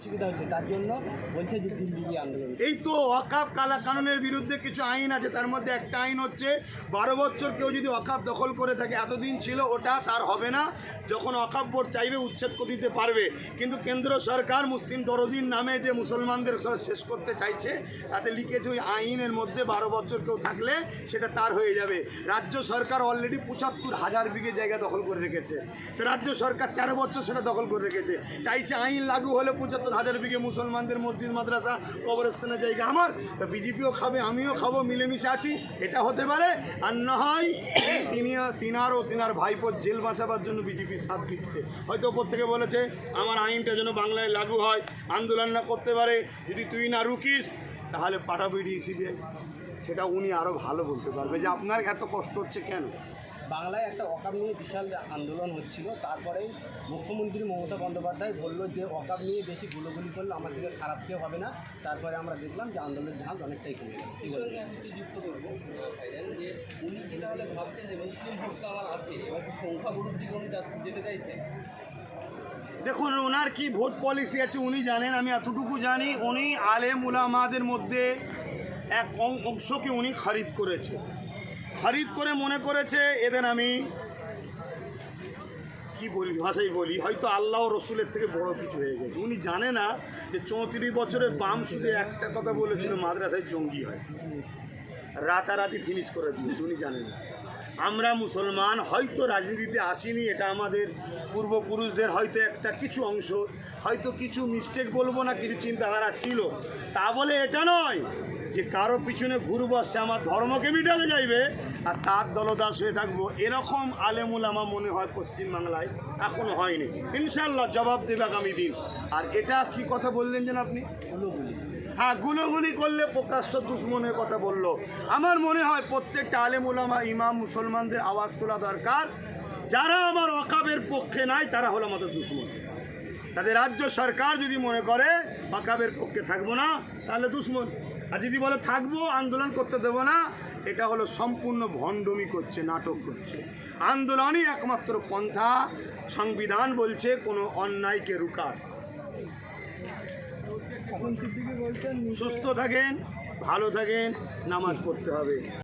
অসুবিধা হচ্ছে, তার জন্য বলছে যে দিল্লি গিয়ে আন্দোলন। এই তো ওয়াকফ কানুনের বিরুদ্ধে কিছু আইন আছে, তার মধ্যে একটা আইন হচ্ছে 12 বছর কেউ যদি ওয়াকফ দখল করে থাকে, এতদিন ছিল ওটা তার হবে না, যখন ওয়াকফ বোর্ড চাইবে উচ্ছেদ করে দিতে পারবে। কিন্তু কেন্দ্র সরকার মুসলিম দরদিন নামে যে মুসলমানদের সব শেষ করতে চাইছে, তাতে লিখেছে ওই আইনের মধ্যে 12 বছর কেউ থাকলে সেটা তার হয়ে যাবে। রাজ্য সরকার অলরেডি 75,000 বিঘে জায়গা দখল করে রেখেছে, তো রাজ্য সরকার 13 বছর সেটা দখল করে রেখেছে। চাইছে আইন লাগু হলে 75,000 বিঘে মুসলমানদের মসজিদ মাদ্রাসা কবরস্থানের জায়গা আমার, তা বিজেপিও খাবে আমিও খাবো, মিলেমিশে আছি, এটা হতে পারে। আর না হয় তিনার ভাইপোর জেল বাঁচাবার জন্য বিজেপি সাথ দিচ্ছে, হয়তো ওপর থেকে বলেছে আমার আইনটা যেন বাংলায় লাগু হয়, আন্দোলন না করতে পারে, যদি তুই না রুকিস তাহলে পাঠাবি সিবিআই। সেটা উনি আরও ভালো বলতে পারবে যে আপনার এত কষ্ট হচ্ছে কেন। বাংলায় একটা ওয়াকফ নিয়ে বিশাল আন্দোলন হচ্ছিল, তারপরেই মুখ্যমন্ত্রী মমতা বন্দ্যোপাধ্যায় বলল যে ওয়াকফ নিয়ে বেশি গুলোগুলি করলে আমার থেকে খারাপ কেউ হবে না। তারপরে আমরা দেখলাম যে আন্দোলনের ঝাঁজ অনেকটাই কমে গেল। যুক্ত করবো যে উনি কি তাহলে ভাবছেন যে মুসলিম ভোট তো আমার আছে, এবার সংখ্যাগুরুর দিকে উনি যেতে চাইছেন? দেখুন ওনার কি ভোট পলিসি আছে উনি জানেন, আমি এতটুকু জানি উনি আলেম উলামাদের মধ্যে এক অংশকে উনি খরিদ করেছে, খরিদ করে মনে করেছে এদের আমি কি বলি ভাষাই বলি, হয়তো আল্লাহ রসুলের থেকে বড় কিছু হয়ে গেছে। উনি জানে না যে 34 বছরের বাম শুধু একটা কথা বলেছিল মাদ্রাসায় জঙ্গি হয়, রাতারাতি ফিনিশ করে দিয়েছে, উনি জানেন না। আমরা মুসলমান হয়তো রাজনীতিতে আসিনি, এটা আমাদের পূর্বপুরুষদের হয়তো একটা কিছু অংশ, হয়তো কিছু মিস্টেক বলবো না, কিছু চিন্তাধারা ছিল, তা বলে এটা নয় যে কারো পিছনে ঘুরবো সে আমার ধর্মকে মিটাতে যাইবে আর তার দলদাস হয়ে থাকবো। এরকম আলেমুল আমার মনে হয় পশ্চিমবাংলায় এখনও হয়নি, ইনশাল্লাহ জবাব দেবে আগামী দিন। আর এটা কি কথা বললেন যেন আপনি, হ্যাঁ গুলোগুলি করলে প্রকাশ্য দুশ্মনের কথা বললো। আমার মনে হয় প্রত্যেকটা আলেম উলামা ইমাম মুসলমানদের আওয়াজ তোলা দরকার, যারা আমার ওয়াকফের পক্ষে নাই তারা হলো আমাদের দুশ্মন। তাদের রাজ্য সরকার যদি মনে করে ওয়াকফের পক্ষে থাকবো না তাহলে দুশ্মন, আর যদি বলে থাকবো আন্দোলন করতে দেবো না, এটা হলো সম্পূর্ণ ভণ্ডমি করছে, নাটক করছে। আন্দোলনই একমাত্র পন্থা, সংবিধান বলছে কোনো অন্যায়কে রুকার। সুস্থ থাকেন, ভালো থাকেন, নামাজ পড়তে হবে।